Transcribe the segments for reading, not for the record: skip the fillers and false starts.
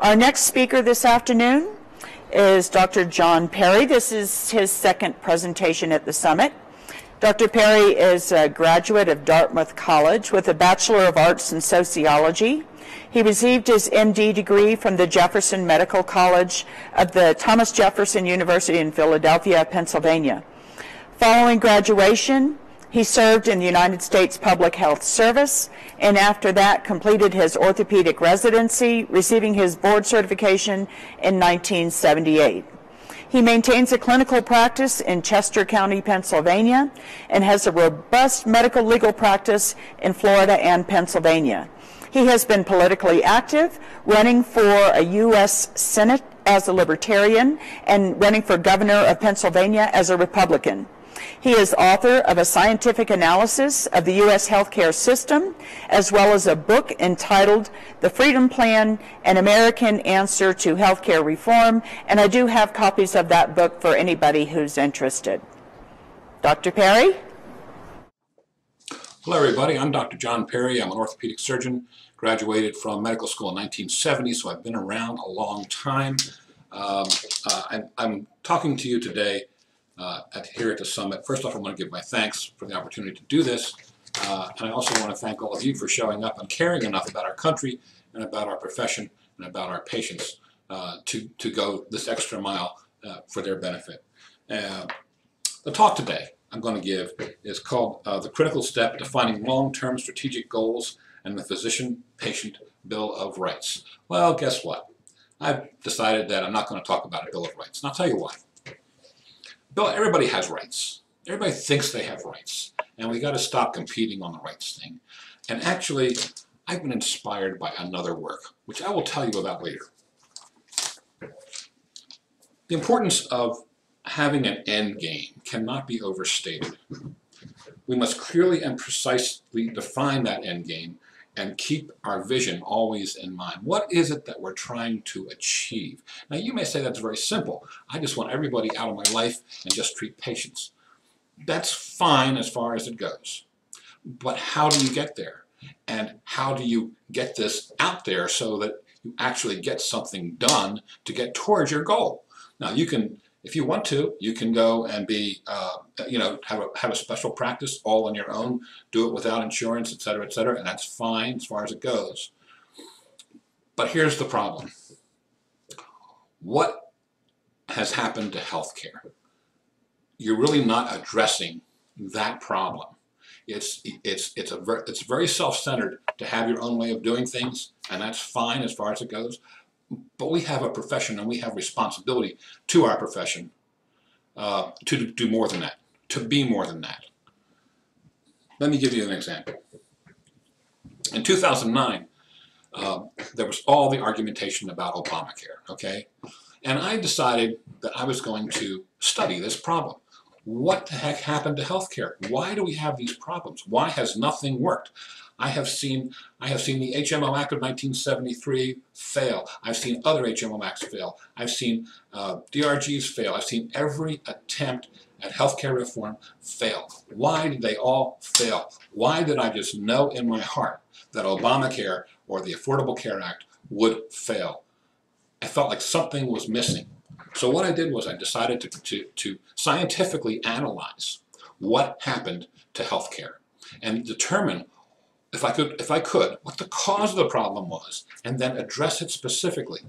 Our next speaker this afternoon is Dr. John Perry. This is his second presentation at the summit. Dr. Perry is a graduate of Dartmouth College with a Bachelor of Arts in Sociology. He received his MD degree from the Jefferson Medical College of the Thomas Jefferson University in Philadelphia, Pennsylvania. Following graduation, he served in the United States Public Health Service, and after that completed his orthopedic residency, receiving his board certification in 1978. He maintains a clinical practice in Chester County, Pennsylvania, and has a robust medical legal practice in Florida and Pennsylvania. He has been politically active, running for a U.S. Senate as a Libertarian and running for governor of Pennsylvania as a Republican. He is author of a scientific analysis of the U.S. healthcare system, as well as a book entitled The Freedom Plan, An American Answer to Healthcare Reform, and I do have copies of that book for anybody who's interested. Dr. Perry? Hello, everybody. I'm Dr. John Perry. I'm an orthopedic surgeon, graduated from medical school in 1970, so I've been around a long time. I'm talking to you today here at the summit. First off, I want to give my thanks for the opportunity to do this, and I also want to thank all of you for showing up and caring enough about our country and about our profession and about our patients to go this extra mile for their benefit. The talk today I'm going to give is called The Critical Step: Defining Long-Term Strategic Goals and the Physician-Patient Bill of Rights. Well, guess what? I've decided that I'm not going to talk about a Bill of Rights, and I'll tell you why. Everybody has rights. Everybody thinks they have rights, and we got to stop competing on the rights thing. And actually, I've been inspired by another work, which I will tell you about later. The importance of having an end game cannot be overstated. We must clearly and precisely define that end game and keep our vision always in mind. What is it that we're trying to achieve? Now, you may say that's very simple. I just want everybody out of my life and just treat patients. That's fine as far as it goes. But how do you get there? And how do you get this out there so that you actually get something done to get towards your goal? Now, you can, if you want to, you can go and be, have a special practice all on your own, do it without insurance, et cetera, and that's fine as far as it goes. But here's the problem. What has happened to healthcare? You're really not addressing that problem. It's very self-centered to have your own way of doing things, and that's fine as far as it goes. But we have a profession, and we have responsibility to our profession to do more than that, to be more than that. Let me give you an example. In 2009, there was all the argumentation about Obamacare, okay? And I decided that I was going to study this problem. What the heck happened to healthcare? Why do we have these problems? Why has nothing worked? I have seen the HMO Act of 1973 fail. I've seen other HMO Acts fail. I've seen DRGs fail. I've seen every attempt at healthcare reform fail. Why did they all fail? Why did I just know in my heart that Obamacare or the Affordable Care Act would fail? I felt like something was missing. So what I did was I decided to scientifically analyze what happened to healthcare and determine, if I could, what the cause of the problem was, and then address it specifically,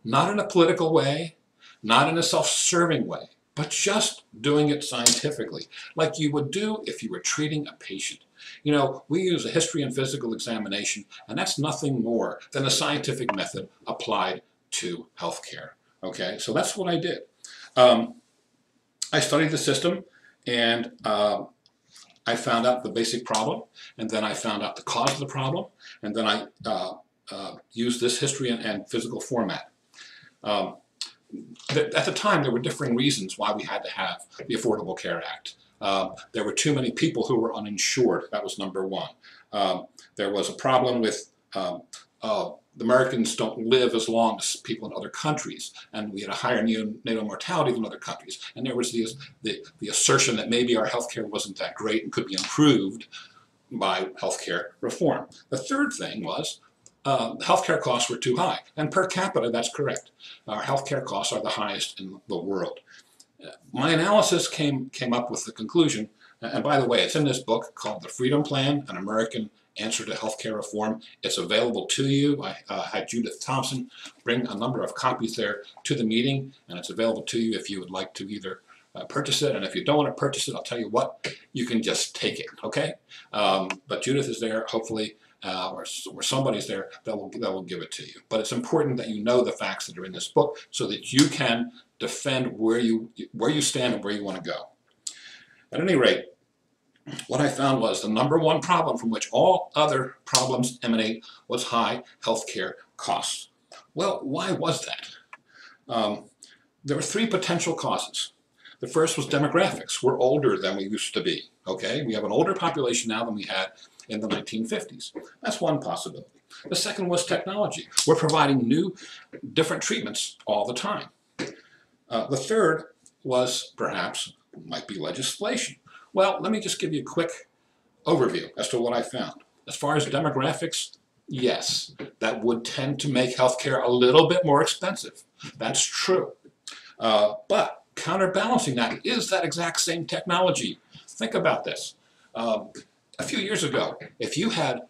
not in a political way, not in a self-serving way, but just doing it scientifically, like you would do if you were treating a patient. You know, we use a history and physical examination, and that's nothing more than a scientific method applied to healthcare. Okay, so that's what I did. I studied the system, and I found out the basic problem, and then I found out the cause of the problem, and then I used this history and physical format. At the time, there were differing reasons why we had to have the Affordable Care Act. There were too many people who were uninsured. That was number one. There was a problem with the Americans don't live as long as people in other countries, and we had a higher neonatal mortality than other countries. And there was the assertion that maybe our healthcare wasn't that great and could be improved by healthcare reform. The third thing was healthcare costs were too high. And per capita, that's correct. Our healthcare costs are the highest in the world. My analysis came up with the conclusion, and by the way, it's in this book called The Freedom Plan, An American Answer to Healthcare Reform. It's available to you. I had Judith Thompson bring a number of copies there to the meeting, and it's available to you if you would like to either purchase it, and if you don't want to purchase it, I'll tell you what, you can just take it, okay? But Judith is there, hopefully, or somebody's there that will give it to you. But it's important that you know the facts that are in this book so that you can defend where you stand and where you want to go. At any rate, what I found was the number one problem from which all other problems emanate was high healthcare costs. Well, why was that? There were three potential causes. The first was demographics. We're older than we used to be, okay? We have an older population now than we had in the 1950s. That's one possibility. The second was technology. We're providing new, different treatments all the time. The third was perhaps, might be legislation. Well, let me just give you a quick overview as to what I found. As far as demographics, yes, that would tend to make healthcare a little bit more expensive. That's true. But counterbalancing that is that exact same technology. Think about this. A few years ago, if you had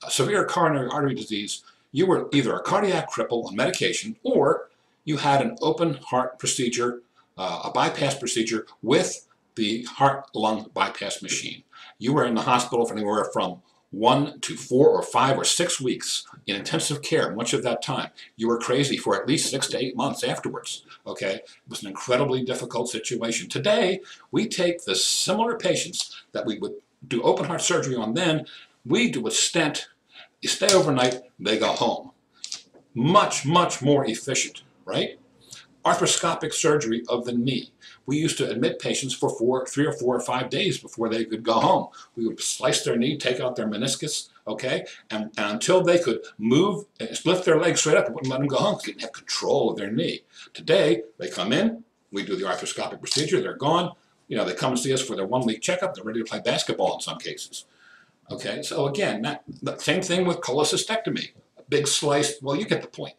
a severe coronary artery disease, you were either a cardiac cripple on medication or you had an open heart procedure, a bypass procedure with the heart-lung bypass machine. You were in the hospital for anywhere from 1 to 4 or 5 or 6 weeks in intensive care. Much of that time, you were crazy for at least 6 to 8 months afterwards. Okay, it was an incredibly difficult situation. Today, we take the similar patients that we would do open heart surgery on then, we do a stent, you stay overnight, they go home. Much, much more efficient, right? Arthroscopic surgery of the knee. We used to admit patients for 3 or 4 or 5 days before they could go home. We would slice their knee, take out their meniscus, okay? And until they could move, lift their legs straight up, it wouldn't let them go home because they didn't have control of their knee. Today, they come in, we do the arthroscopic procedure, they're gone. You know, they come and see us for their 1-week checkup, they're ready to play basketball in some cases. Okay, so again, the same thing with cholecystectomy. A big slice, well, you get the point.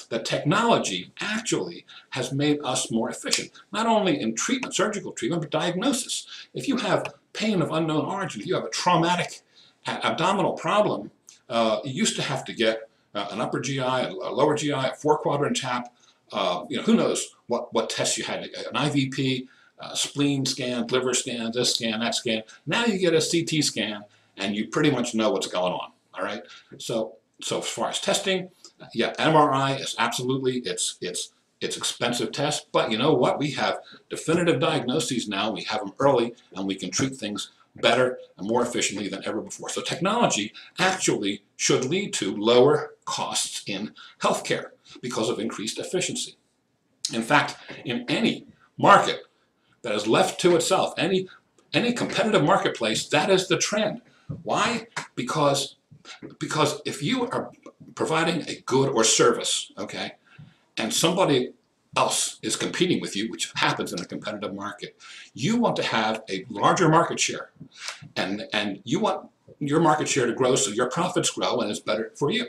The technology actually has made us more efficient, not only in treatment, surgical treatment, but diagnosis. If you have pain of unknown origin, if you have a traumatic abdominal problem, you used to have to get an upper GI, a lower GI, a 4-quadrant tap, you know, who knows what tests you had, an IVP, spleen scan, liver scan, this scan, that scan. Now you get a CT scan and you pretty much know what's going on, all right? So as far as testing, yeah, MRI is absolutely, it's expensive test, but you know what? We have definitive diagnoses now, we have them early, and we can treat things better and more efficiently than ever before. So technology actually should lead to lower costs in healthcare because of increased efficiency. In fact, in any market that is left to itself, any competitive marketplace, that is the trend. Why? Because if you are providing a good or service, okay, and somebody else is competing with you, which happens in a competitive market, you want to have a larger market share, and you want your market share to grow so your profits grow and it's better for you.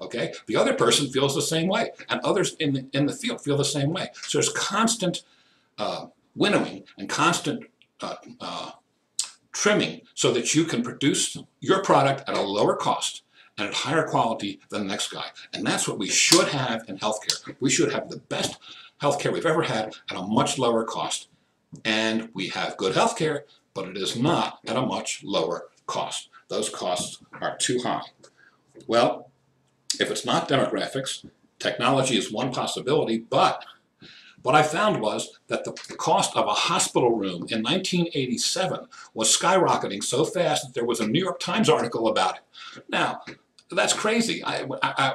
Okay, the other person feels the same way, and others in the field feel the same way. So there's constant winnowing and constant trimming so that you can produce your product at a lower cost and at higher quality than the next guy. And that's what we should have in healthcare. We should have the best healthcare we've ever had at a much lower cost. And we have good healthcare, but it is not at a much lower cost. Those costs are too high. Well, if it's not demographics, technology is one possibility, but what I found was that the cost of a hospital room in 1987 was skyrocketing so fast that there was a New York Times article about it. Now, that's crazy. I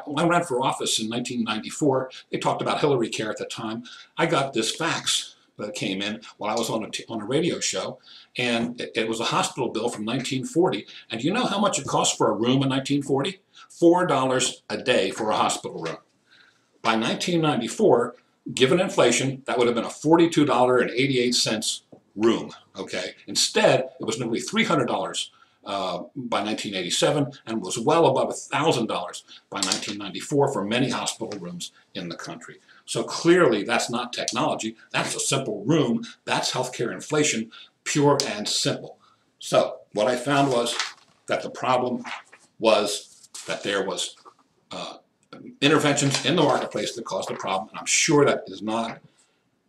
ran for office in 1994. They talked about Hillary Care at the time. I got this fax that came in while I was on a radio show, and it was a hospital bill from 1940. And do you know how much it cost for a room in 1940? $4 a day for a hospital room. By 1994, given inflation, that would have been a $42.88 room, okay? Instead, it was nearly $300 by 1987 and was well above $1,000 by 1994 for many hospital rooms in the country. So clearly that's not technology, that's a simple room, that's healthcare inflation, pure and simple. So what I found was that the problem was that there was interventions in the marketplace that caused the problem, and I'm sure that is not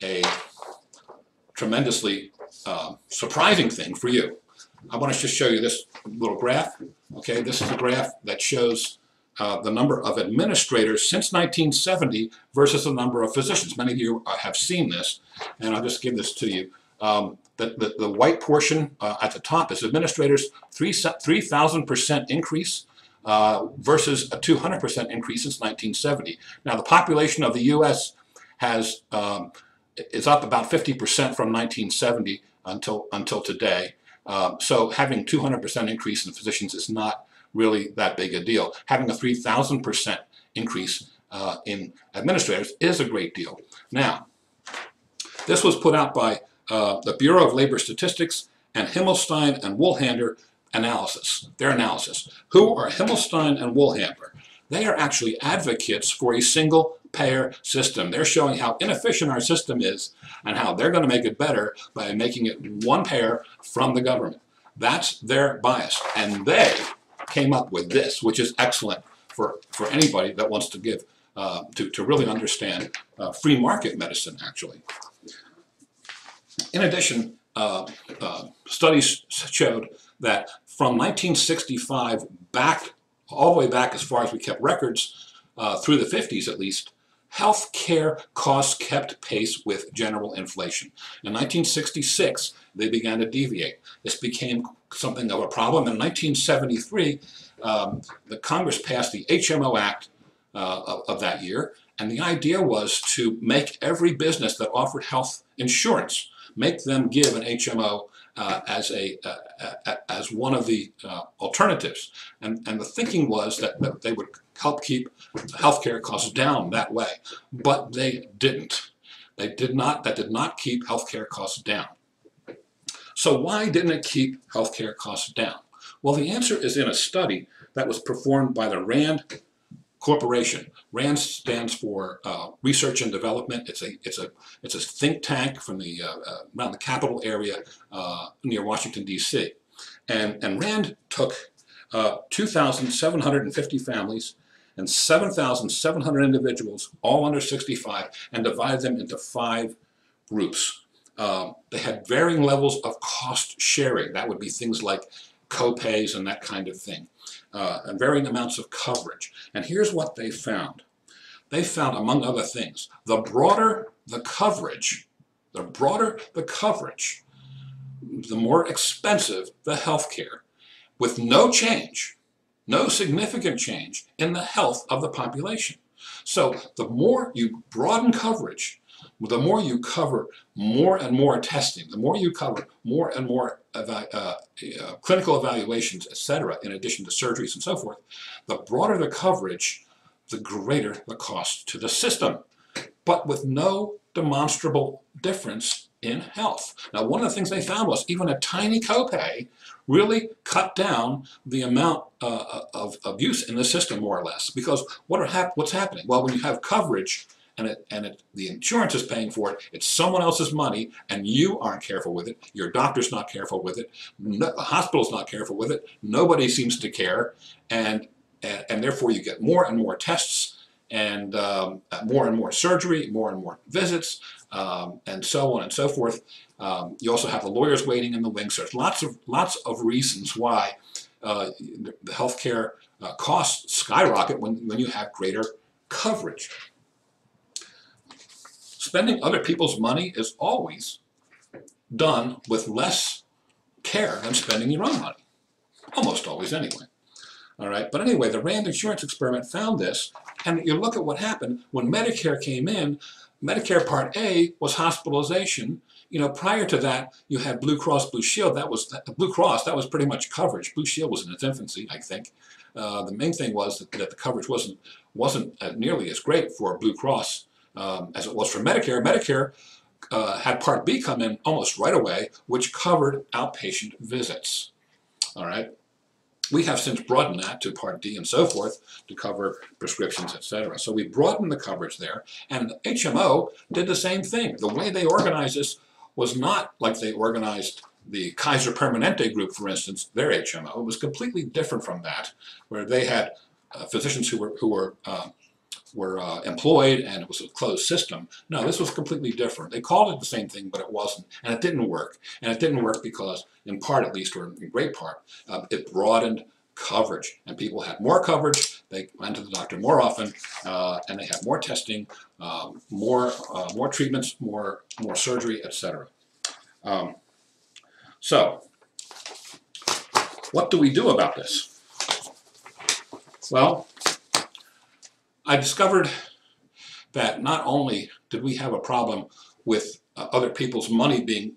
a tremendously surprising thing for you. I want to just show you this little graph. Okay, this is a graph that shows the number of administrators since 1970 versus the number of physicians. Many of you have seen this, and I'll just give this to you. The white portion at the top is administrators, 3,000% increase versus a 200% increase since 1970. Now, the population of the U.S. is up about 50% from 1970 until today. So having 200% increase in physicians is not really that big a deal. Having a 3,000% increase in administrators is a great deal. Now, this was put out by the Bureau of Labor Statistics and Himmelstein and Wohlhandler analysis, their analysis. Who are Himmelstein and Wohlhandler? They are actually advocates for a single payer system. They're showing how inefficient our system is and how they're going to make it better by making it one payer from the government. That's their bias. And they came up with this, which is excellent for anybody that wants to give, to really understand free market medicine, actually. In addition, studies showed that from 1965 back, all the way back as far as we kept records, through the 50s at least, health care costs kept pace with general inflation. In 1966, they began to deviate. This became something of a problem. In 1973, the Congress passed the HMO Act of that year, and the idea was to make every business that offered health insurance, make them give an HMO as one of the alternatives. And the thinking was that they would help keep healthcare costs down that way. But they didn't. That did not keep healthcare costs down. So why didn't it keep healthcare costs down? Well, the answer is in a study that was performed by the RAND Corporation. RAND stands for Research and Development. It's a think tank from the around the capital area near Washington, D.C. And RAND took 2,750 families and 7,700 individuals, all under 65, and divided them into 5 groups. They had varying levels of cost sharing. That would be things like co-pays and that kind of thing. And varying amounts of coverage. And here's what they found. They found, among other things, the broader the coverage, the more expensive the health care, with no change, no significant change in the health of the population. So the more you broaden coverage, the more you cover more and more testing, the more you cover more and more clinical evaluations, etc., in addition to surgeries and so forth, the broader the coverage, the greater the cost to the system, but with no demonstrable difference in health. Now, one of the things they found was even a tiny copay really cut down the amount of abuse in the system, more or less, because what's happening? Well, when you have coverage, the insurance is paying for it, it's someone else's money, and you aren't careful with it, your doctor's not careful with it, the hospital's not careful with it, nobody seems to care, and therefore you get more and more tests, and more surgery, more and more visits, and so on and so forth. You also have the lawyers waiting in the wings. So there's lots of reasons why the healthcare costs skyrocket when you have greater coverage. Spending other people's money is always done with less care than spending your own money. Almost always, anyway. All right, but anyway, the RAND insurance experiment found this, and you look at what happened when Medicare came in. Medicare Part A was hospitalization. You know, prior to that, you had Blue Cross Blue Shield. That was Blue Cross. That was pretty much coverage. Blue Shield was in its infancy, I think. The main thing was that the coverage wasn't nearly as great for Blue Cross as it was for Medicare. Medicare had Part B come in almost right away, which covered outpatient visits. All right. We have since broadened that to Part D and so forth to cover prescriptions, etc. So we broadened the coverage there, and the HMO did the same thing. The way they organized this was not like they organized the Kaiser Permanente group, for instance, their HMO. It was completely different from that, where they had physicians who were employed, and it was a closed system. No, this was completely different. They called it the same thing, but it wasn't, and it didn't work. And it didn't work because, in part at least, or in great part, it broadened coverage, and people had more coverage. They went to the doctor more often, and they had more testing, more treatments, more surgery, etc. So, what do we do about this? Well, I discovered that not only did we have a problem with other people's money being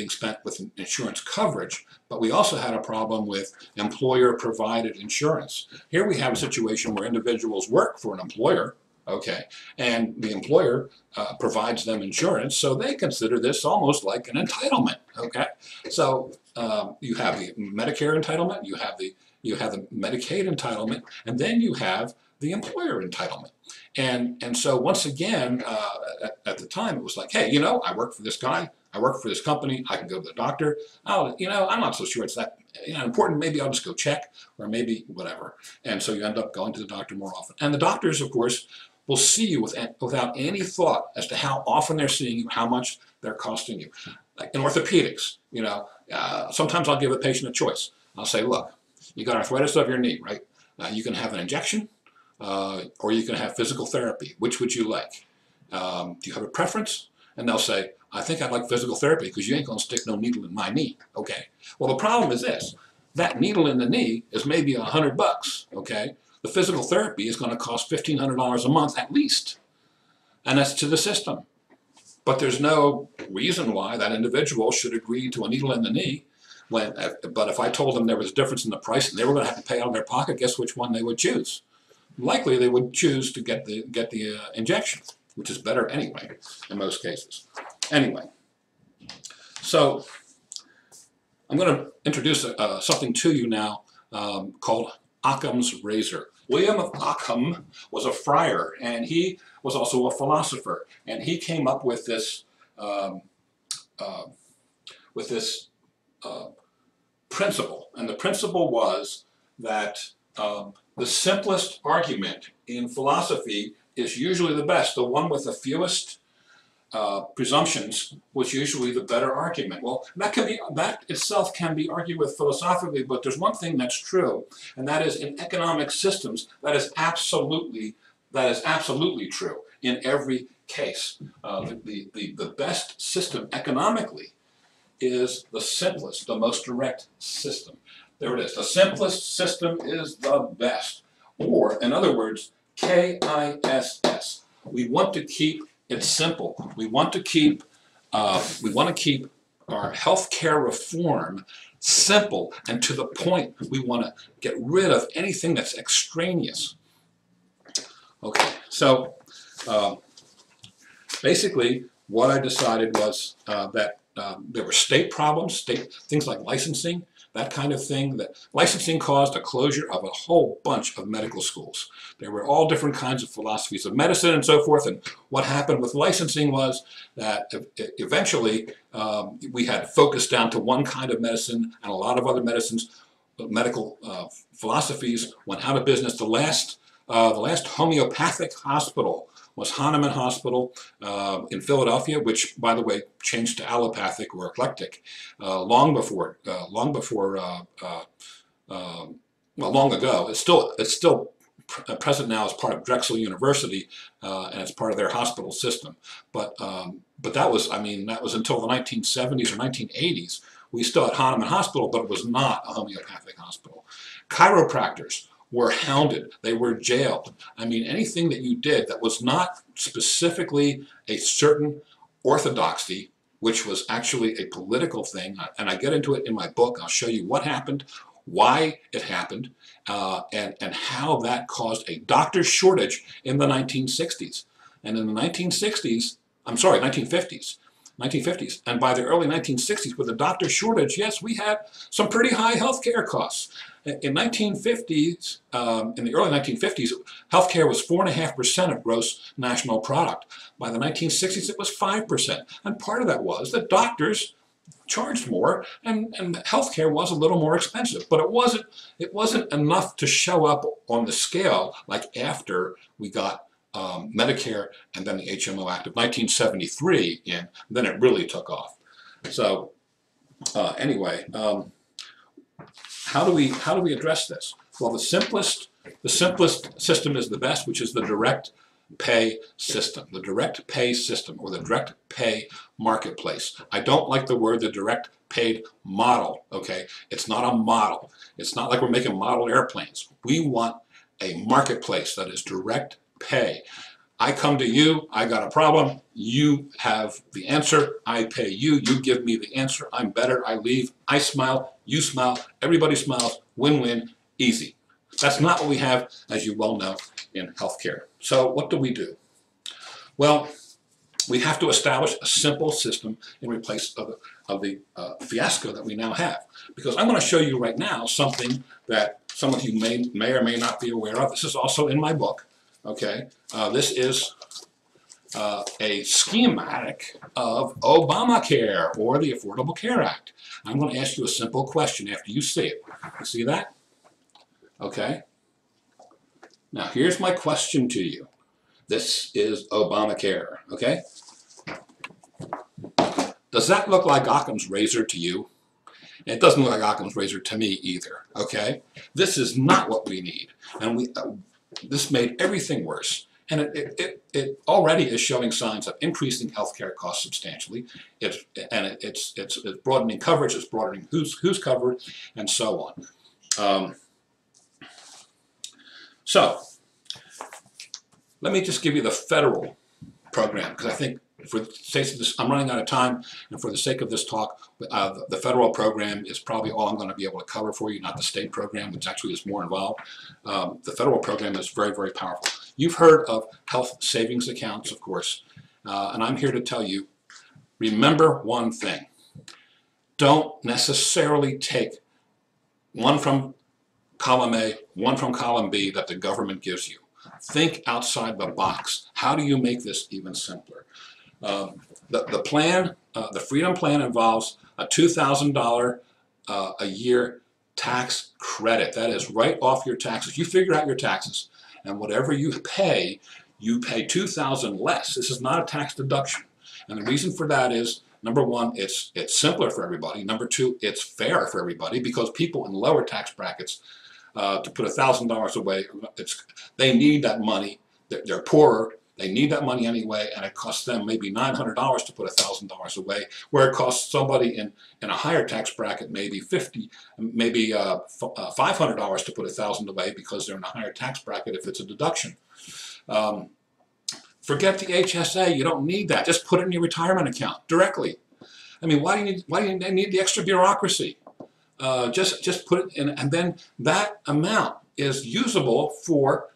spent with insurance coverage, but we also had a problem with employer-provided insurance. Here we have a situation where individuals work for an employer, okay, and the employer provides them insurance, so they consider this almost like an entitlement, okay? So you have the Medicare entitlement, you have the Medicaid entitlement, and then you have the employer entitlement. And so once again, at the time, it was like, hey, I work for this guy, I work for this company, I can go to the doctor. Oh, I'm not so sure it's that important. Maybe I'll just go check, or maybe whatever. And so you end up going to the doctor more often. And the doctors, of course, will see you without any thought as to how often they're seeing you, how much they're costing you. Like in orthopedics, sometimes I'll give a patient a choice. I'll say, look, you got arthritis of your knee, right? You can have an injection, or you can have physical therapy. Which would you like? Do you have a preference? And they'll say, I think I'd like physical therapy because you ain't going to stick no needle in my knee. Okay. Well, the problem is this. That needle in the knee is maybe $100, okay? The physical therapy is going to cost $1,500 a month at least. And that's to the system. But there's no reason why that individual should agree to a needle in the knee. But if I told them there was a difference in the price and they were going to have to pay out of their pocket, guess which one they would choose? Likely they would choose to get the injection, which is better anyway in most cases. Anyway, so I'm going to introduce something to you now called Occam's Razor. William of Occam was a friar, and he was also a philosopher, and he came up with this principle, and the principle was that the simplest argument in philosophy is usually the best. The one with the fewest presumptions was usually the better argument. Well, that itself can be argued with philosophically, but there's one thing that's true, and that is in economic systems, that is absolutely true in every case. The best system economically is the simplest, the most direct system. There it is. The simplest system is the best. Or, in other words, KISS. We want to keep it simple. We want to keep our healthcare reform simple and to the point. We want to get rid of anything that's extraneous. Okay, so basically, what I decided was that there were state problems, things like licensing, that kind of thing. That licensing caused a closure of a whole bunch of medical schools. There were all different kinds of philosophies of medicine and so forth, and what happened with licensing was that eventually we had focused down to one kind of medicine, and a lot of other medical philosophies went out of business. The last homeopathic hospital was Hahnemann Hospital in Philadelphia, which, by the way, changed to allopathic or eclectic long ago. It's still present now as part of Drexel University, and it's part of their hospital system. But that was until the 1970s or 1980s. We still had Hahnemann Hospital, but it was not a homeopathic hospital. Chiropractors were hounded. They were jailed. I mean, anything that you did that was not specifically a certain orthodoxy, which was actually a political thing, and I get into it in my book. I'll show you what happened, why it happened, and how that caused a doctor shortage in the 1960s. And in the 1950s, 1950s. And by the early 1960s, with the doctor shortage, yes, we had some pretty high healthcare costs. In 1950s, in the early 1950s, healthcare was 4.5% of gross national product. By the 1960s, it was 5%. And part of that was that doctors charged more, and healthcare was a little more expensive. But it wasn't enough to show up on the scale like after we got Medicare and then the HMO Act of 1973 in, then it really took off. So anyway, how do we address this? Well, the simplest system is the best, which is the direct pay system, the direct pay system, or the direct pay marketplace. I don't like the word the direct paid model, okay? It's not a model. It's not like we're making model airplanes. We want a marketplace that is direct pay. I come to you, I got a problem, you have the answer, I pay you, you give me the answer, I'm better, I leave, I smile, you smile, everybody smiles, win-win, easy. That's not what we have, as you well know, in healthcare. So what do we do? Well, we have to establish a simple system in place of the fiasco that we now have. Because I'm going to show you right now something that some of you may or may not be aware of. This is also in my book. Okay, this is a schematic of Obamacare, or the Affordable Care Act. I'm going to ask you a simple question after you see it. You see that? Okay. Now here's my question to you. This is Obamacare, okay? Does that look like Occam's Razor to you? It doesn't look like Occam's Razor to me either, okay? This is not what we need. And this made everything worse. And it already is showing signs of increasing healthcare costs substantially. It's broadening coverage, it's broadening who's covered, and so on. So let me just give you the federal program, because I think for the sake of this, I'm running out of time, and for the sake of this talk, the federal program is probably all I'm going to be able to cover for you, not the state program, which actually is more involved. The federal program is very, very powerful. You've heard of health savings accounts, of course, and I'm here to tell you, remember one thing. Don't necessarily take one from column A, one from column B that the government gives you. Think outside the box. How do you make this even simpler? The plan, the Freedom Plan, involves a $2,000 a year tax credit. That is right off your taxes. You figure out your taxes, and whatever you pay $2,000 less. This is not a tax deduction, and the reason for that is, number one, it's simpler for everybody. Number two, it's fair for everybody, because people in lower tax brackets, to put $1,000 away, they need that money. They're poorer. They need that money anyway, and it costs them maybe $900 to put $1,000 away, where it costs somebody in a higher tax bracket maybe $500 to put $1,000 away, because they're in a higher tax bracket if it's a deduction. Forget the HSA. You don't need that. Just put it in your retirement account directly. I mean, why do you need the extra bureaucracy? Just put it in, and then that amount is usable for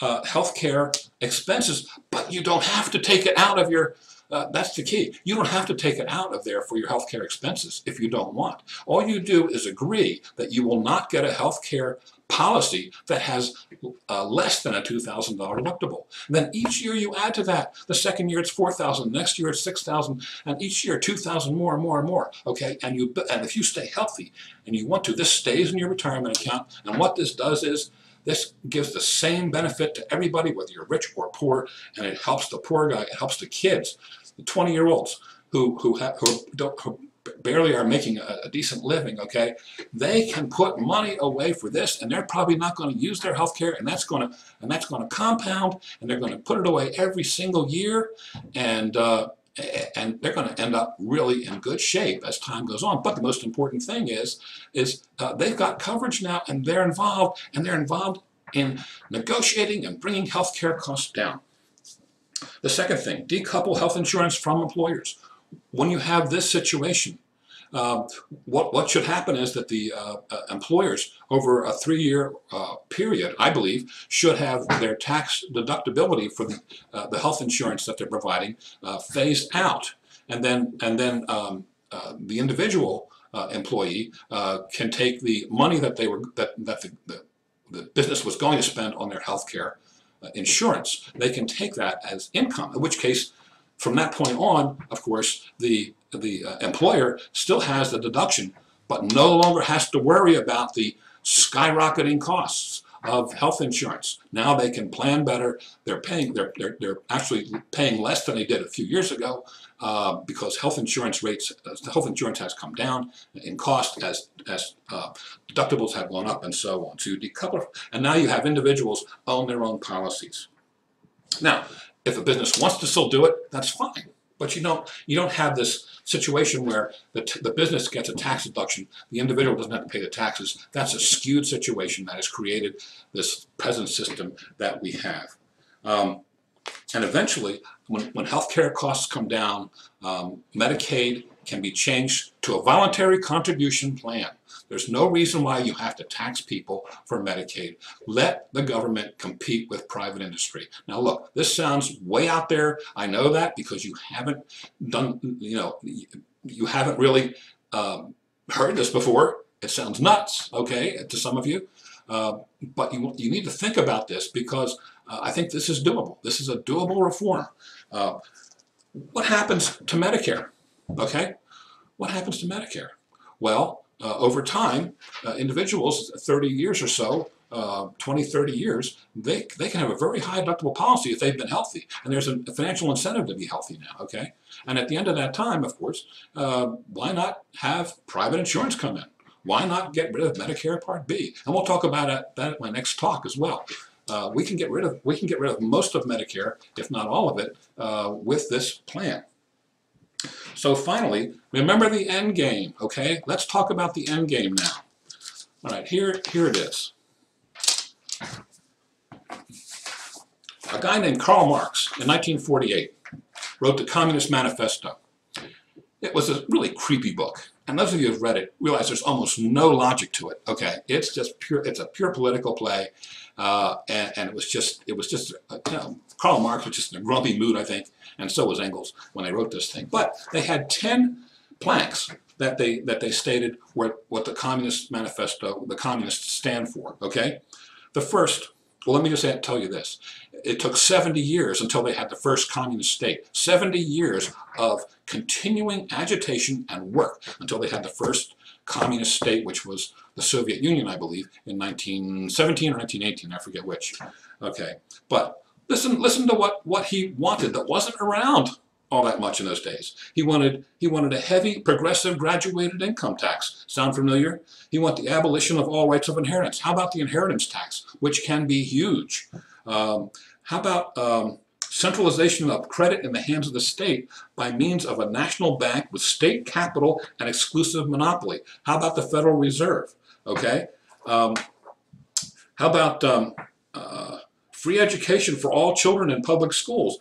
healthcare expenses, but you don't have to take it out of your, that's the key. You don't have to take it out of there for your healthcare expenses if you don't want. All you do is agree that you will not get a healthcare policy that has less than a $2,000 deductible. And then each year you add to that. The second year it's $4,000, next year it's $6,000, and each year $2,000 more and more and more. Okay, and if you stay healthy and you want to, this stays in your retirement account. And what this does is, this gives the same benefit to everybody, whether you're rich or poor, and it helps the poor guy, it helps the kids, the 20-year-olds who barely are making a decent living, okay? They can put money away for this, and they're probably not going to use their health care, and that's going to compound, and they're going to put it away every single year, and they're going to end up really in good shape as time goes on. But the most important thing is they've got coverage now, and they're involved in negotiating and bringing health care costs down. The second thing, decouple health insurance from employers. When you have this situation, what should happen is that the employers, over a 3-year period, I believe, should have their tax deductibility for the health insurance that they're providing phased out. the individual employee can take the money that the business was going to spend on their health care insurance. They can take that as income, in which case, from that point on, of course, the employer still has the deduction, but no longer has to worry about the skyrocketing costs of health insurance. Now they can plan better. They're actually paying less than they did a few years ago because health insurance has come down in cost as deductibles have gone up and so on. So you decouple, and now you have individuals own their own policies. Now, if a business wants to still do it, that's fine. But you don't have this situation where the business gets a tax deduction, the individual doesn't have to pay the taxes. That's a skewed situation that has created this present system that we have. And eventually, when healthcare costs come down, Medicaid can be changed to a voluntary contribution plan. There's no reason why you have to tax people for Medicaid. Let the government compete with private industry. Now look, this sounds way out there. I know that because you haven't done, you haven't really heard this before. It sounds nuts, okay, to some of you. But you need to think about this because I think this is doable. This is a doable reform. What happens to Medicare? Okay, what happens to Medicare? Well, over time, individuals, 30 years or so, 20, 30 years, they can have a very high deductible policy if they've been healthy. And there's a financial incentive to be healthy now, okay? And at the end of that time, of course, why not have private insurance come in? Why not get rid of Medicare Part B? And we'll talk about that at my next talk as well. We can get rid of most of Medicare, if not all of it, with this plan. So finally, remember the end game, okay? Let's talk about the end game now. All right, here it is. A guy named Karl Marx in 1948 wrote the Communist Manifesto. It was a really creepy book. And those of you who have read it realize there's almost no logic to it, okay? It's just pure, it's a pure political play. And it was just Karl Marx was just in a grumpy mood, I think, and so was Engels when they wrote this thing. But they had 10 planks that they stated what the Communist Manifesto, the communists stand for, okay? The first, well, let me just tell you this. It took 70 years until they had the first communist state. 70 years of continuing agitation and work until they had the first communist state, which was the Soviet Union, I believe, in 1917 or 1918, I forget which. Okay, but listen to what he wanted that wasn't around all that much in those days. He wanted a heavy, progressive, graduated income tax. Sound familiar? He wanted the abolition of all rights of inheritance. How about the inheritance tax, which can be huge? How about centralization of credit in the hands of the state by means of a national bank with state capital and exclusive monopoly? How about the Federal Reserve? Okay. How about free education for all children in public schools?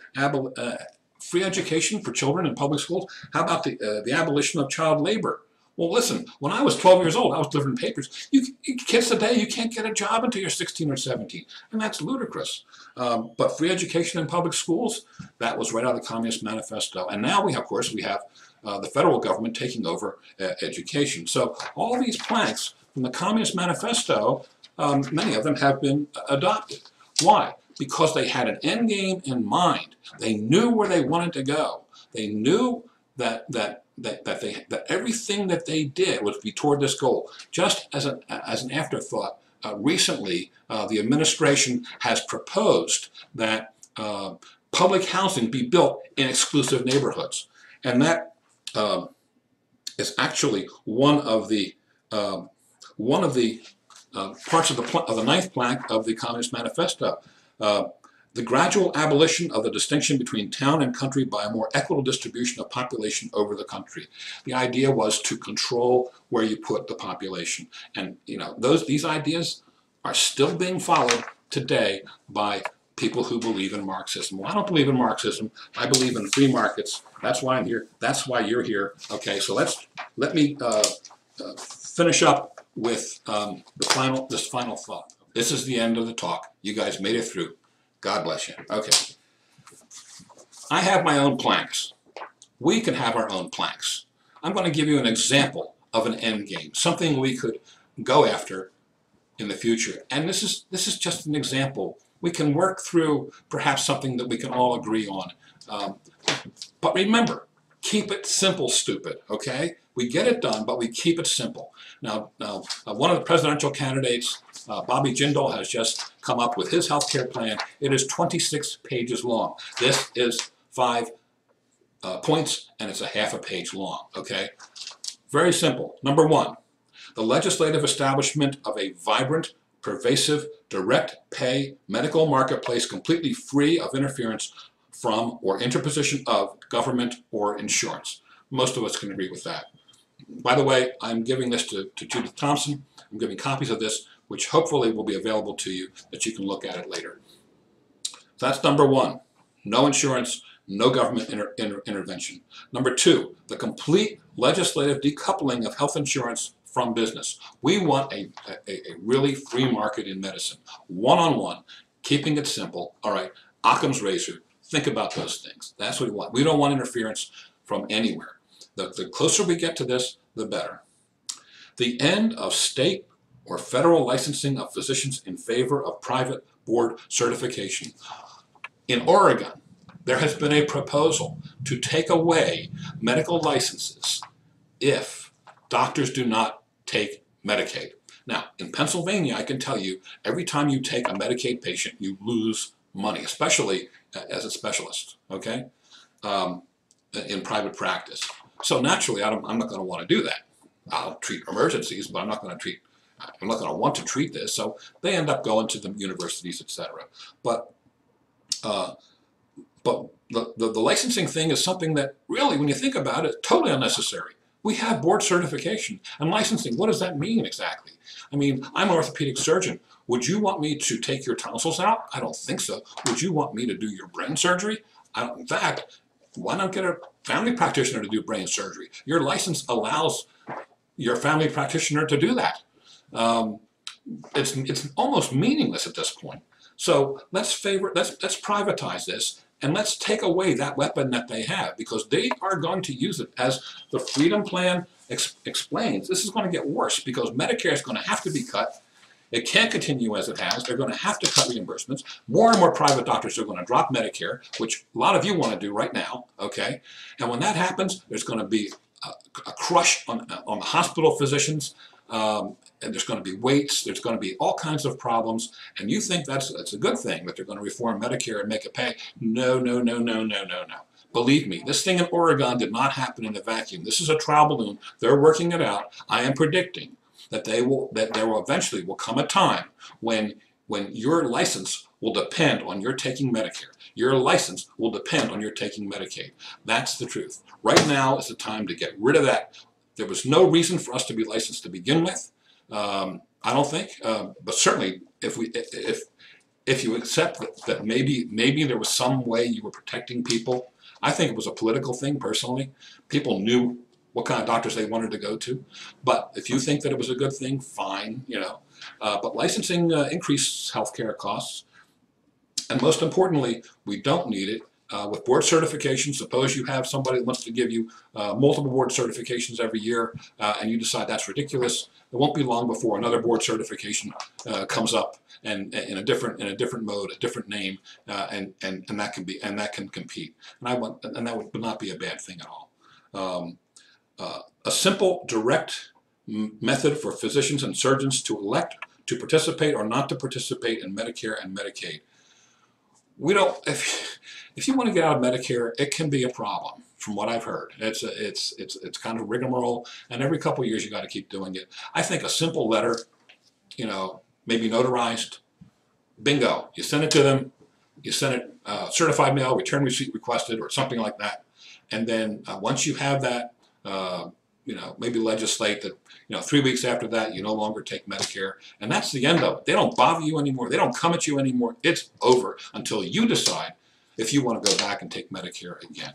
Free education for children in public schools? How about the abolition of child labor? Well, listen, when I was 12 years old, I was delivering papers. Kids today, you can't get a job until you're 16 or 17, and that's ludicrous. But free education in public schools, that was right out of the Communist Manifesto. And now of course, we have the federal government taking over education. So all these planks from the Communist Manifesto, many of them have been adopted. Why? Because they had an end game in mind. They knew where they wanted to go. They knew that everything that they did was be toward this goal. Just as an afterthought, recently the administration has proposed that public housing be built in exclusive neighborhoods, and that is actually one of the parts of the ninth plank of the Communist Manifesto. The gradual abolition of the distinction between town and country by a more equitable distribution of population over the country. The idea was to control where you put the population. And these ideas are still being followed today by people who believe in Marxism. Well, I don't believe in Marxism. I believe in free markets. That's why I'm here. That's why you're here. Okay, so let me finish up with this final thought. This is the end of the talk. You guys made it through. God bless you. Okay. I have my own planks. we can have our own planks. I'm going to give you an example of an end game, something we could go after in the future. And this is just an example. We can work through perhaps something that we can all agree on. But remember, keep it simple, stupid, okay? We get it done, but we keep it simple. Now, one of the presidential candidates, Bobby Jindal, has just come up with his health care plan. It is 26 pages long. This is 5 points, and it's a half a page long, okay? Very simple. Number 1, the legislative establishment of a vibrant, pervasive, direct pay medical marketplace completely free of interference from or interposition of government or insurance. Most of us can agree with that. By the way, I'm giving this to Judith Thompson. I'm giving copies of this, which hopefully will be available to you, that you can look at it later. So that's number 1, no insurance, no government intervention. Number 2, the complete legislative decoupling of health insurance from business. We want a really free market in medicine, one-on-one, keeping it simple. All right, Occams Razor, think about those things. That's what we want. We don't want interference from anywhere. The closer we get to this, the better. The end of state or federal licensing of physicians in favor of private board certification. In Oregon, there has been a proposal to take away medical licenses if doctors do not take Medicaid. Now, in Pennsylvania, I can tell you, every time you take a Medicaid patient, you lose money, especially as a specialist, okay, in private practice. So naturally, I'm not going to want to do that. I'll treat emergencies, but I'm not going to want to treat this. So they end up going to the universities, etc. But the licensing thing is something that really, when you think about it, totally unnecessary. We have board certification and licensing. What does that mean exactly? I mean, I'm an orthopedic surgeon. Would you want me to take your tonsils out? I don't think so. Would you want me to do your brain surgery? In fact, why not get a family practitioner to do brain surgery? Your license allows your family practitioner to do that. It's almost meaningless at this point. So let's privatize this, and let's take away that weapon that they have, because they are going to use it. As the Freedom Plan explains, this is going to get worse because Medicare is going to have to be cut. It can't continue as it has. They're going to have to cut reimbursements. More and more private doctors are going to drop Medicare, which a lot of you want to do right now, okay? And when that happens, there's going to be a crush on the hospital physicians, and there's going to be waits. There's going to be all kinds of problems. And you think that's a good thing, that they're going to reform Medicare and make it pay. No, no, no, no, no, no, no. Believe me, this thing in Oregon did not happen in a vacuum. This is a trial balloon. They're working it out. I am predicting that there will eventually come a time when your license will depend on your taking Medicare. Your license will depend on your taking Medicaid. That's the truth. Right now is the time to get rid of that. There was no reason for us to be licensed to begin with. I don't think, but certainly if you accept that maybe there was some way you were protecting people. I think it was a political thing personally. People knew what kind of doctors they wanted to go to. But if you think that it was a good thing, fine, you know. But licensing increased healthcare costs. And most importantly, we don't need it. With board certification, suppose you have somebody that wants to give you multiple board certifications every year, and you decide that's ridiculous. It won't be long before another board certification comes up, and in a different mode, a different name, and that can compete. And that would not be a bad thing at all. A simple, direct method for physicians and surgeons to elect to participate or not to participate in Medicare and Medicaid. We don't. If you want to get out of Medicare, it can be a problem, from what I've heard. It's kind of rigmarole, and every couple of years you got to keep doing it. I think a simple letter, you know, maybe notarized, bingo. You send it to them. You send it certified mail, return receipt requested, or something like that. And then once you have that, you know, maybe legislate that, you know, 3 weeks after that, you no longer take Medicare. And that's the end of it. They don't bother you anymore. They don't come at you anymore. It's over until you decide if you want to go back and take Medicare again.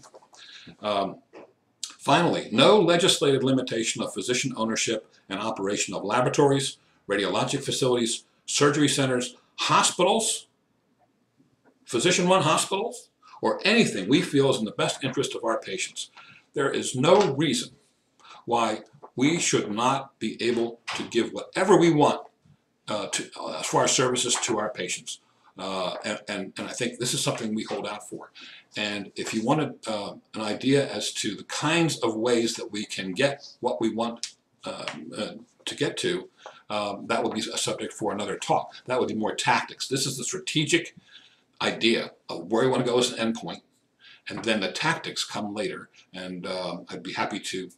Finally, no legislative limitation of physician ownership and operation of laboratories, radiologic facilities, surgery centers, hospitals, physician-run hospitals, or anything we feel is in the best interest of our patients. There is no reason why we should not be able to give whatever we want as far as services to our patients. And I think this is something we hold out for. And if you wanted an idea as to the kinds of ways that we can get what we want to get to, that would be a subject for another talk. That would be more tactics. This is the strategic idea of where we want to go as an endpoint, and then the tactics come later. And I'd be happy to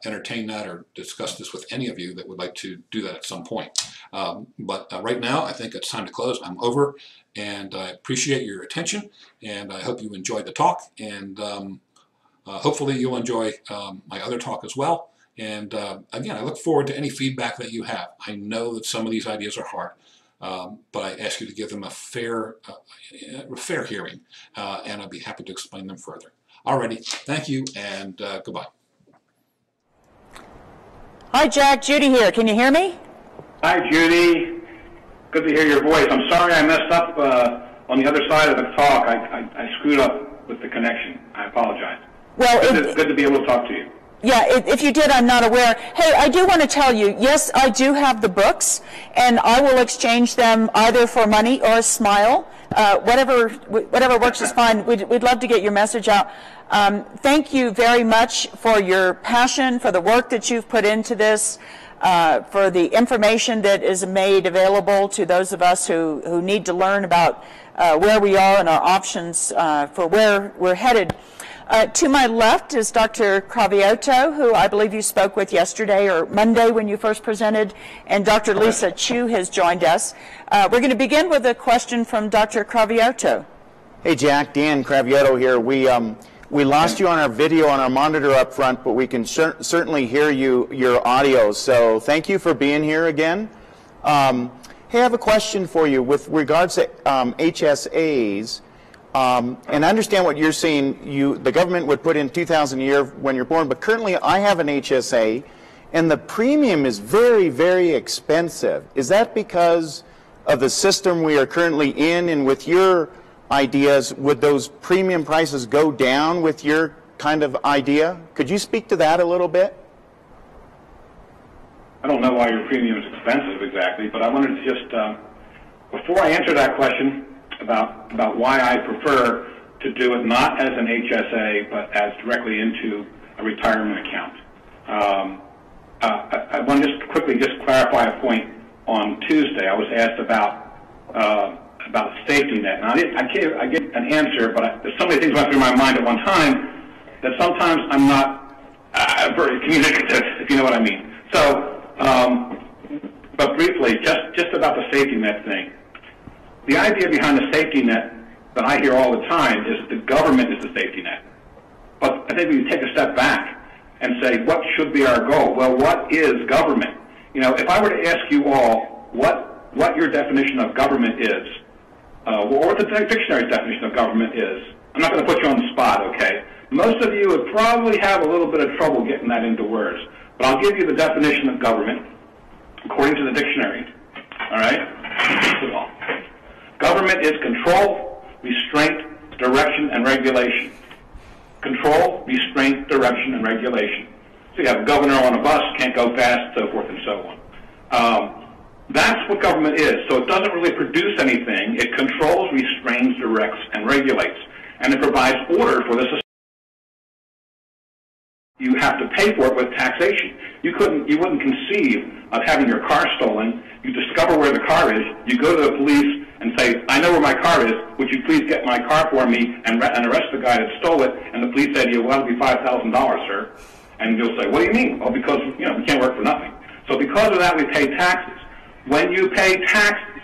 entertain that or discuss this with any of you that would like to do that at some point. But right now, I think it's time to close. I'm over, and I appreciate your attention, and I hope you enjoyed the talk, and hopefully you'll enjoy my other talk as well. And again, I look forward to any feedback that you have. I know that some of these ideas are hard, but I ask you to give them a fair hearing, and I'll be happy to explain them further. Alrighty, thank you, and goodbye. Hi, Jack. Judy here. Can you hear me? Hi, Judy. Good to hear your voice. I'm sorry I messed up on the other side of the talk. I screwed up with the connection. I apologize. Well, good to be able to talk to you. Yeah, if you did, I'm not aware. Hey, I do want to tell you, yes, I do have the books, and I will exchange them either for money or a smile. Whatever works is fine. We'd love to get your message out. Thank you very much for your passion, for the work that you've put into this, for the information that is made available to those of us who need to learn about where we are and our options for where we're headed. To my left is Dr. Craviotto, who I believe you spoke with yesterday or Monday when you first presented, and Dr. Lisa Chu has joined us. We're going to begin with a question from Dr. Craviotto. Hey, Jack, Dan Craviotto here. We lost you on our video on our monitor up front, but we can certainly hear your audio. So thank you for being here again. Hey, I have a question for you with regards to HSAs. And I understand what you're saying. The government would put in $2,000 a year when you're born, but currently I have an HSA, and the premium is very, very expensive. Is that because of the system we are currently in? And with your ideas, would those premium prices go down with your kind of idea? Could you speak to that a little bit? I don't know why your premium is expensive exactly, but I wanted to just, before I answer that question, about why I prefer to do it not as an HSA but as directly into a retirement account. I want to just quickly clarify a point. On Tuesday, I was asked about a safety net. Now, I get an answer, but there's so many things went through my mind at one time that sometimes I'm not very communicative, if you know what I mean. So, but briefly, just about the safety net thing. The idea behind the safety net that I hear all the time is that the government is the safety net. But I think we can take a step back and say, what should be our goal? Well, what is government? You know, if I were to ask you all what your definition of government is, or what the dictionary's definition of government is, I'm not going to put you on the spot, okay? Most of you would probably have a little bit of trouble getting that into words. But I'll give you the definition of government according to the dictionary, all right? Government is control, restraint, direction, and regulation. Control, restraint, direction, and regulation. So you have a governor on a bus, can't go fast, so forth and so on. That's what government is. So it doesn't really produce anything. It controls, restrains, directs, and regulates. And it provides order for the society. You have to pay for it with taxation. You wouldn't conceive of having your car stolen. You discover where the car is. You go to the police and say, I know where my car is. Would you please get my car for me and arrest the guy that stole it? And the police say to you, well, it'll be $5,000, sir. And you'll say, what do you mean? Well, because we can't work for nothing. So because of that, we pay taxes. When you pay taxes,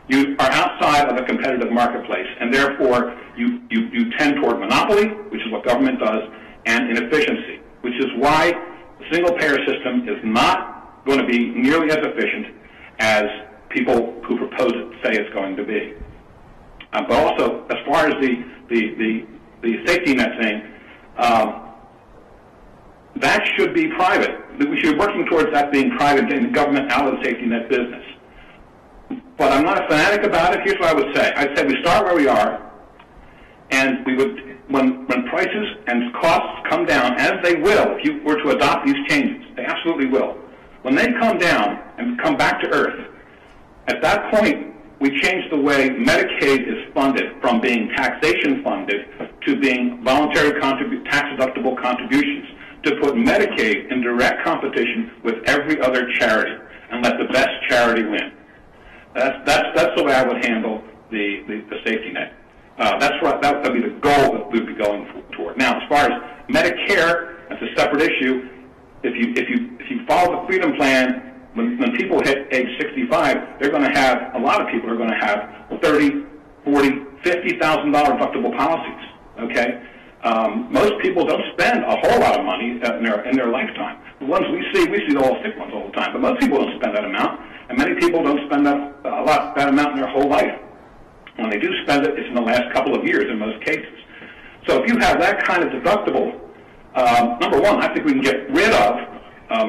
you are outside of a competitive marketplace, and therefore you tend toward monopoly, which is what government does, and inefficiency, which is why the single-payer system is not going to be nearly as efficient as people who propose it say it's going to be. But also, as far as the safety net thing, that should be private. We should be working towards that being private, getting the government out of the safety net business. But I'm not a fanatic about it. Here's what I would say. I'd say we start where we are, and we would when prices and costs come down, as they will if you were to adopt these changes, they absolutely will. When they come down and come back to earth, at that point, we change the way Medicaid is funded from being taxation funded to being voluntary tax-deductible contributions, to put Medicaid in direct competition with every other charity and let the best charity win. That's the way I would handle the safety net. That would be the goal that we'd be going toward. Now, as far as Medicare, that's a separate issue. If you follow the Freedom Plan, when people hit age 65, they're going to have, a lot of people are going to have $30,000, $40,000, $50,000 deductible policies. Okay, most people don't spend a whole lot of money in their lifetime. The ones we see the all sick ones all the time, but most people don't spend that amount, and many people don't spend that amount in their whole life. When they do spend it, it's in the last couple of years in most cases. So if you have that kind of deductible, number one, I think we can get rid of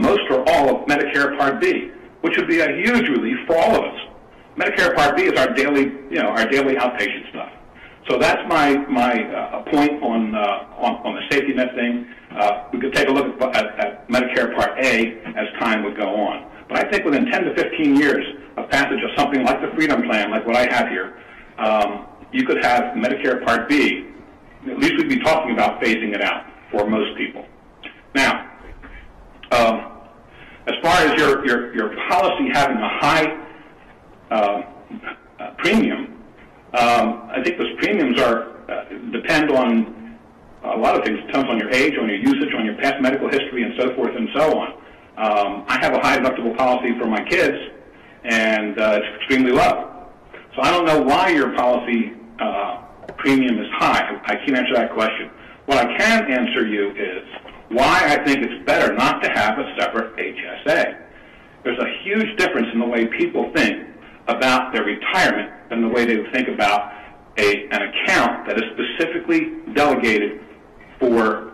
most or all of Medicare Part B, which would be a huge relief for all of us. Medicare Part B is our daily outpatient stuff. So that's my point on the safety net thing. We could take a look at Medicare Part A as time would go on. But I think within 10 to 15 years of passage of something like the Freedom Plan, like what I have here, you could have Medicare Part B. At least we'd be talking about phasing it out for most people. Now, as far as your policy having a high premium, I think those premiums depend on a lot of things. It depends on your age, on your usage, on your past medical history, and so forth and so on. I have a high deductible policy for my kids, and it's extremely low. So I don't know why your policy premium is high. I can't answer that question. What I can answer you is why I think it's better not to have a separate HSA. There's a huge difference in the way people think about their retirement than the way they would think about an account that is specifically delegated for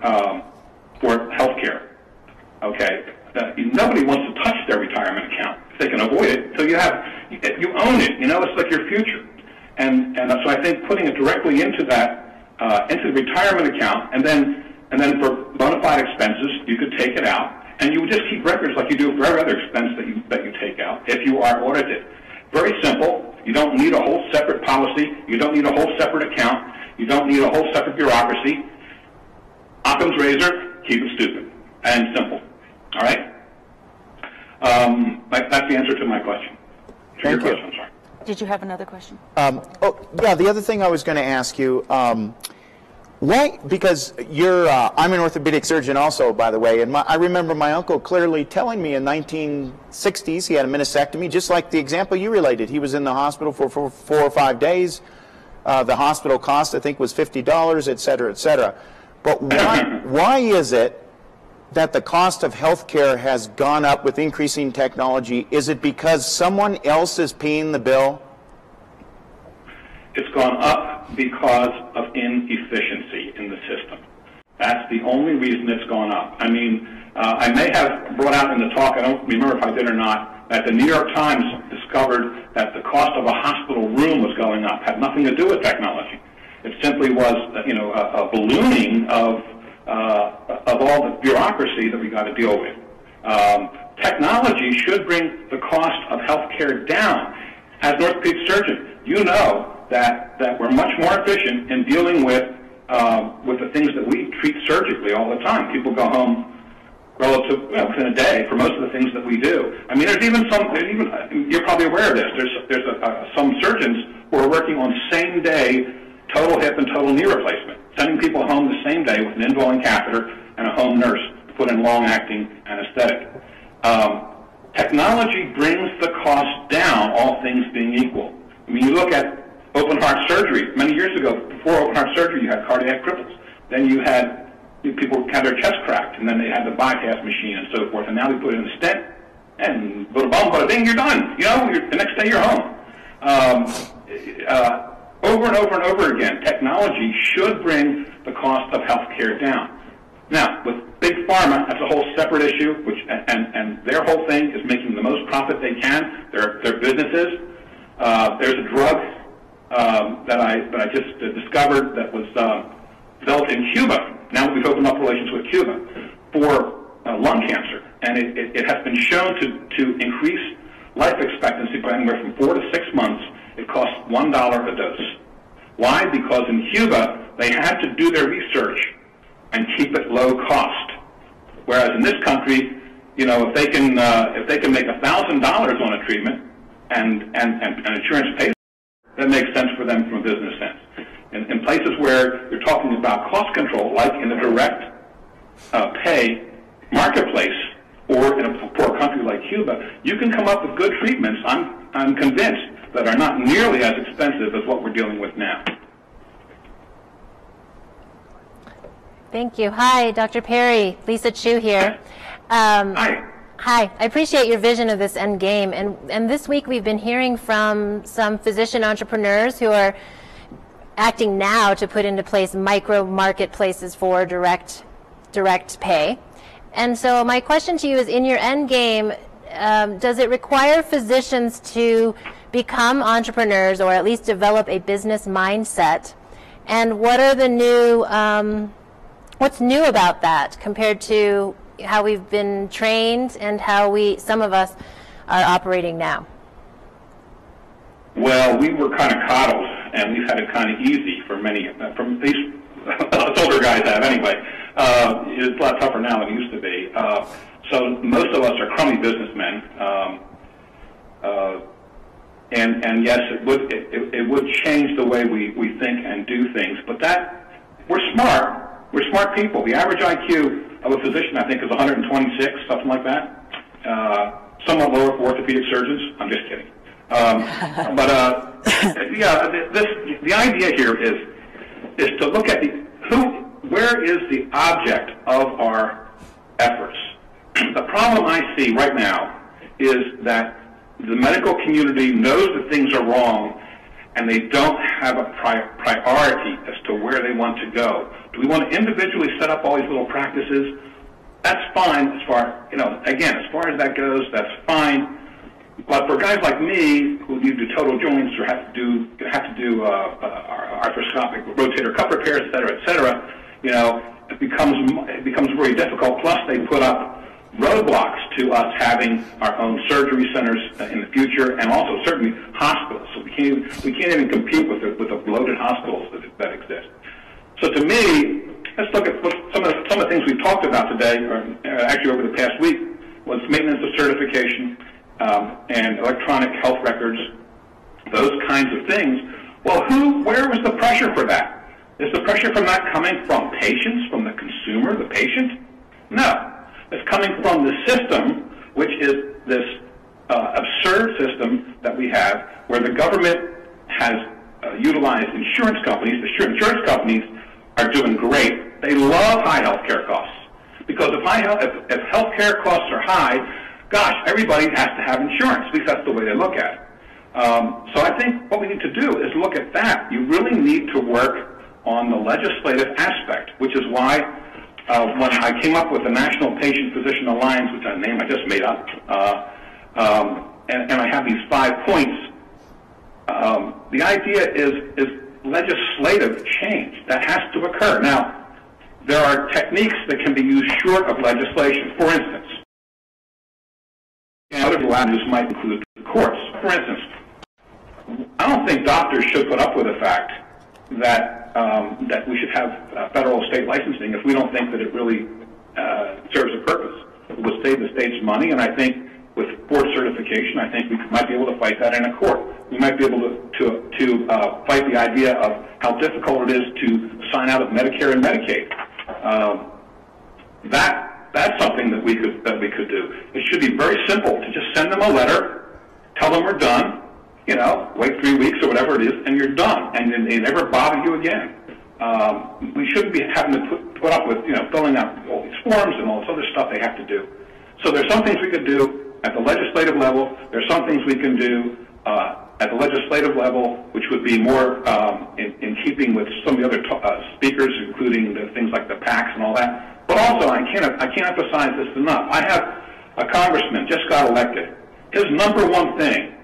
health care. Okay? Nobody wants to touch their retirement account if they can avoid it. So you own it. You know, it's like your future. And so I think putting it directly into the retirement account, and then for bona fide expenses, you could take it out, and you would just keep records like you do for every other expense that you take out if you are audited. Very simple. You don't need a whole separate policy. You don't need a whole separate account. You don't need a whole separate bureaucracy. Occams Razor, keep it stupid and simple. All right? That's the answer to my question. Thank you. I'm sorry. Did you have another question? The other thing I was going to ask you, why? Because I'm an orthopedic surgeon also, by the way, and I remember my uncle clearly telling me in 1960s he had a meniscectomy, just like the example you related. He was in the hospital for 4 or 5 days. The hospital cost, I think, was $50, et cetera, et cetera. But why is it that the cost of health care has gone up with increasing technology? Is it because someone else is paying the bill? It's gone up because of inefficiency in the system. That's the only reason it's gone up. I mean, I may have brought out in the talk, I don't remember if I did or not, that the New York Times discovered that the cost of a hospital room was going up. Had nothing to do with technology. It simply was, a ballooning of all the bureaucracy that we got to deal with. Technology should bring the cost of health care down. As an orthopedic surgeon, you know that we're much more efficient in dealing with the things that we treat surgically all the time. People go home within a day for most of the things that we do. I mean, you're probably aware of this. There's some surgeons who are working on same-day total hip and total knee replacement, sending people home the same day with an indwelling catheter and a home nurse to put in long-acting anesthetic. Technology brings the cost down, all things being equal. I mean, you look at open heart surgery. Many years ago, before open heart surgery, you had cardiac cripples. Then you had people had their chest cracked, and then they had the bypass machine and so forth. And now they put in a stent, and bada bum, bada bing, you're done. The next day you're home. Over and over and over again, technology should bring the cost of health care down. Now, with Big Pharma, that's a whole separate issue, and their whole thing is making the most profit they can. Their businesses. There's a drug that I just discovered that was developed in Cuba. Now we've opened up relations with Cuba for lung cancer, and it has been shown to increase life expectancy by anywhere from 4 to 6 months. It costs $1 a dose. Why? Because in Cuba they had to do their research and keep it low cost, whereas in this country, you know, if they can make $1,000 on a treatment and insurance pays, that makes sense for them from a business sense. In places where you're talking about cost control, like in a direct pay marketplace, or in a poor country like Cuba, you can come up with good treatments, I'm convinced, that are not nearly as expensive as what we're dealing with now. Thank you. Hi, Dr. Perry. Lisa Chu here. Hi. Hi. I appreciate your vision of this end game. And this week we've been hearing from some physician entrepreneurs who are acting now to put into place micro marketplaces for direct pay. And so my question to you is, in your end game, does it require physicians to become entrepreneurs or at least develop a business mindset? And what are the new, what's new about that compared to how we've been trained and how some of us are operating now? Well, we were kind of coddled, and we've had it kind of easy for many, from these us older guys have anyway. It's a lot tougher now than it used to be. So most of us are crummy businessmen, and yes, it would change the way we think and do things. But we're smart. We're smart people. The average IQ of a physician, I think, is 126, something like that. Somewhat lower for orthopedic surgeons. I'm just kidding. Yeah, the idea here is to look at where is the object of our efforts. The problem I see right now is that the medical community knows that things are wrong, and they don't have a priority as to where they want to go. Do we want to individually set up all these little practices? That's fine as far, again, as far as that goes, that's fine. But for guys like me who need to do total joints or have to do arthroscopic rotator cuff repairs, et cetera, it becomes very difficult. Plus, they put up roadblocks to us having our own surgery centers in the future, and also certainly hospitals. So we can't even compete with the bloated hospitals that exist. So to me, let's look at some of the things we've talked about today, or actually over the past week, was maintenance of certification and electronic health records, those kinds of things. Well, where was the pressure for that? Is the pressure from that coming from patients, from the consumer, the patient? No. It's coming from the system, which is this absurd system that we have where the government has utilized insurance companies. The insurance companies are doing great. They love high health care costs because if health care costs are high, gosh, everybody has to have insurance. At least that's the way they look at it. So I think what we need to do is look at that. You really need to work on the legislative aspect, which is why when I came up with the National Patient Physician Alliance, which is a name I just made up, and I have these 5 points, the idea is legislative change. That has to occur. Now, there are techniques that can be used short of legislation. For instance, other avenues might include the courts. For instance, I don't think doctors should put up with the fact that we should have federal state licensing if we don't think that it really serves a purpose. It will save the states money, and I think with board certification, I think we might be able to fight that in a court. We might be able to fight the idea of how difficult it is to sign out of Medicare and Medicaid. That's something that we could do. It should be very simple to just send them a letter, tell them we're done, wait 3 weeks or whatever it is, and you're done, and then they never bother you again. We shouldn't be having to put up with filling out all these forms and all this other stuff they have to do. So there's some things we could do at the legislative level. There's some things we can do at the legislative level, which would be more in keeping with some of the other speakers, including the things like the PACs and all that. But also, I can't emphasize this enough. I have a congressman just got elected. His number one thing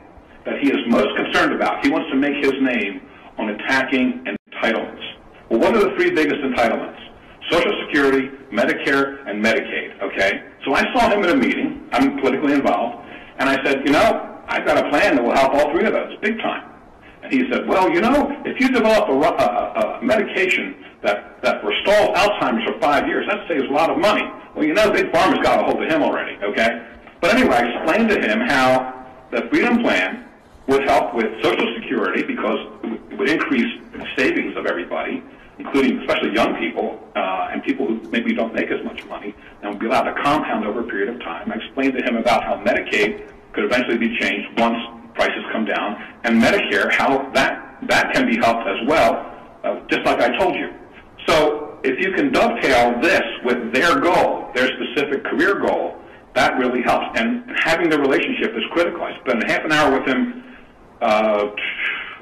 that he is most concerned about, he wants to make his name on attacking entitlements. Well, what are the three biggest entitlements? Social Security, Medicare, and Medicaid, okay? So I saw him at a meeting. I'm politically involved. And I said, you know, I've got a plan that will help all three of those, big time. And he said, well, you know, if you develop a medication that forestalls Alzheimer's for 5 years, that saves a lot of money. Well, you know, Big Pharma's got a hold of him already, okay? But anyway, I explained to him how the Freedom Plan would help with Social Security because it would increase the savings of everybody, including especially young people and people who maybe don't make as much money, and would be allowed to compound over a period of time. I explained to him about how Medicaid could eventually be changed once prices come down, and Medicare, how that can be helped as well, just like I told you. So if you can dovetail this with their goal, their specific career goal, that really helps. And having the relationship is critical. I spent half an hour with him a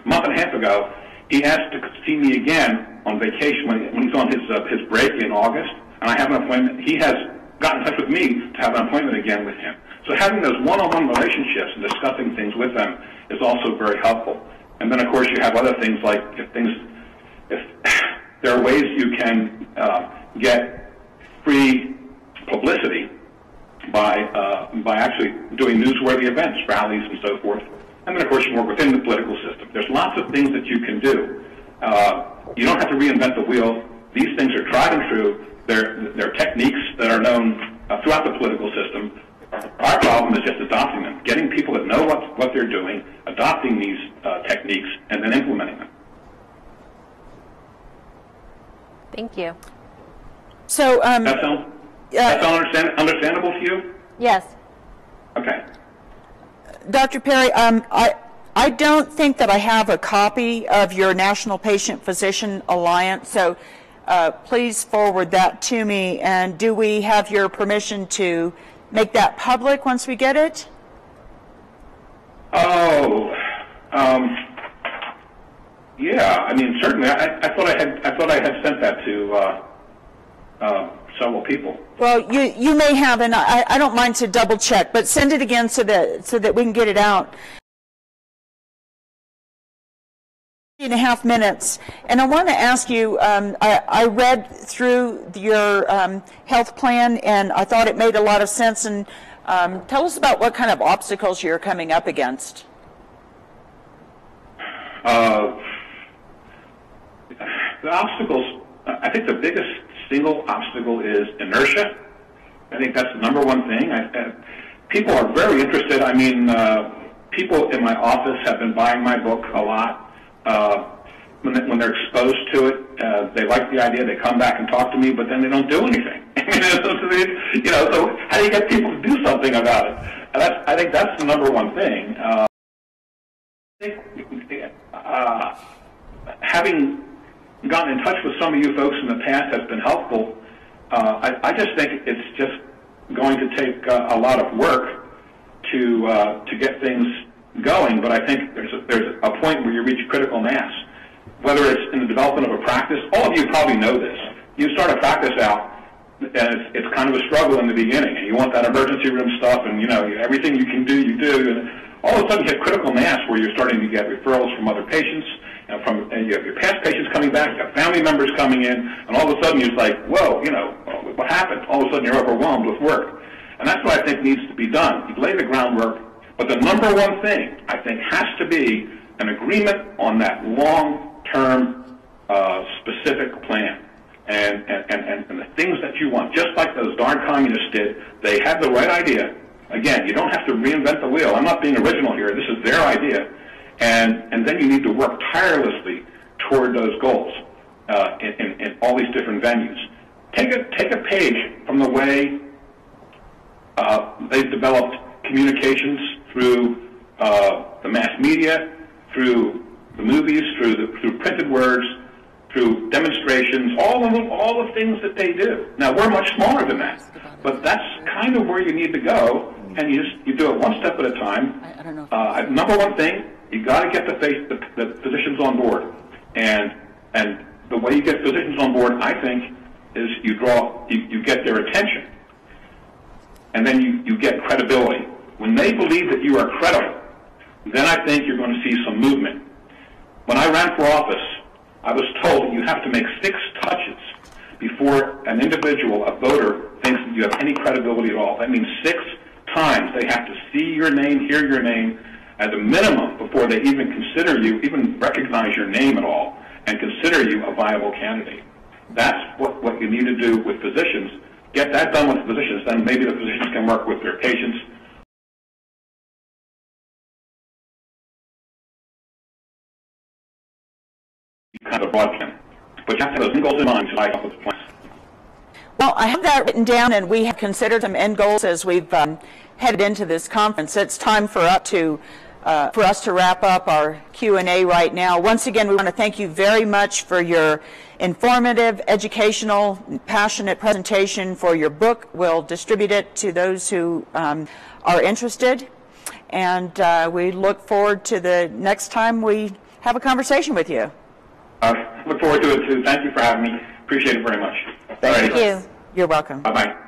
month and a half ago. He asked to see me again on vacation when he's on his break in August, and I have an appointment. He has gotten in touch with me to have an appointment again with him. So having those one-on-one relationships and discussing things with them is also very helpful. And then, of course, you have other things like if there are ways you can get free publicity by actually doing newsworthy events, rallies, and so forth. And then, of course, you work within the political system. There's lots of things that you can do. You don't have to reinvent the wheel. These things are tried and true. They're techniques that are known throughout the political system. Our problem is just adopting them, getting people that know what they're doing, adopting these techniques, and then implementing them. Thank you. So, that sound understandable to you? Yes. Okay. Dr. Perry, I don't think that I have a copy of your National Patient Physician Alliance, so please forward that to me. And do we have your permission to make that public once we get it? Oh, yeah. I mean, certainly. I thought I had sent that to several people. Well, you may have, and I don't mind to double check, but send it again so that we can get it out. 3.5 minutes, and I want to ask you, I read through your health plan, and I thought it made a lot of sense, and tell us about what kind of obstacles you're coming up against. The obstacles, I think the biggest single obstacle is inertia. I think that's the number one thing. People are very interested. I mean, people in my office have been buying my book a lot. When they're exposed to it, they like the idea. They come back and talk to me, but then they don't do anything. You know, so how do you get people to do something about it? And I think that's the number one thing. Having gotten in touch with some of you folks in the past has been helpful. I just think it's just going to take a lot of work to get things going, but I think there's a point where you reach critical mass. Whether it's in the development of a practice, all of you probably know this. You start a practice out, and it's kind of a struggle in the beginning, and you want that emergency room stuff, and you know everything you can do, you do, and all of a sudden you hit critical mass where you're starting to get referrals from other patients, and you have your past patients coming back, you have family members coming in, and all of a sudden you're like, whoa, you know, what happened? All of a sudden you're overwhelmed with work. And that's what I think needs to be done. You lay the groundwork, but the number one thing, I think, has to be an agreement on that long-term specific plan and the things that you want. Just like those darn communists did, they had the right idea. Again, you don't have to reinvent the wheel. I'm not being original here. This is their idea. And then you need to work tirelessly toward those goals in all these different venues. Take a page from the way they've developed communications through the mass media, through the movies, through printed words, through demonstrations, all the things that they do. Now, we're much smaller than that, but that's kind of where you need to go, and you do it one step at a time. Number one thing, you got to get the physicians on board, and the way you get physicians on board, I think, is you get their attention, and then you get credibility. When they believe that you are credible, then I think you're going to see some movement. When I ran for office, I was told that you have to make 6 touches before an individual, a voter, thinks that you have any credibility at all. That means 6 times they have to see your name, hear your name, as a minimum before they even consider you, even recognize your name at all, and consider you a viable candidate. That's what you need to do with physicians. Get that done with physicians, then maybe the physicians can work with their patients. Kind of a broad plan. But you have to have those goals in mind to line up with the plans. Well, I have that written down, and we have considered some end goals as we've headed into this conference. It's time for us to wrap up our Q&A right now. Once again, we want to thank you very much for your informative, educational, passionate presentation for your book. We'll distribute it to those who are interested, and we look forward to the next time we have a conversation with you. Look forward to it, too. Thank you for having me. Appreciate it very much. Thank you. You're welcome. Bye-bye.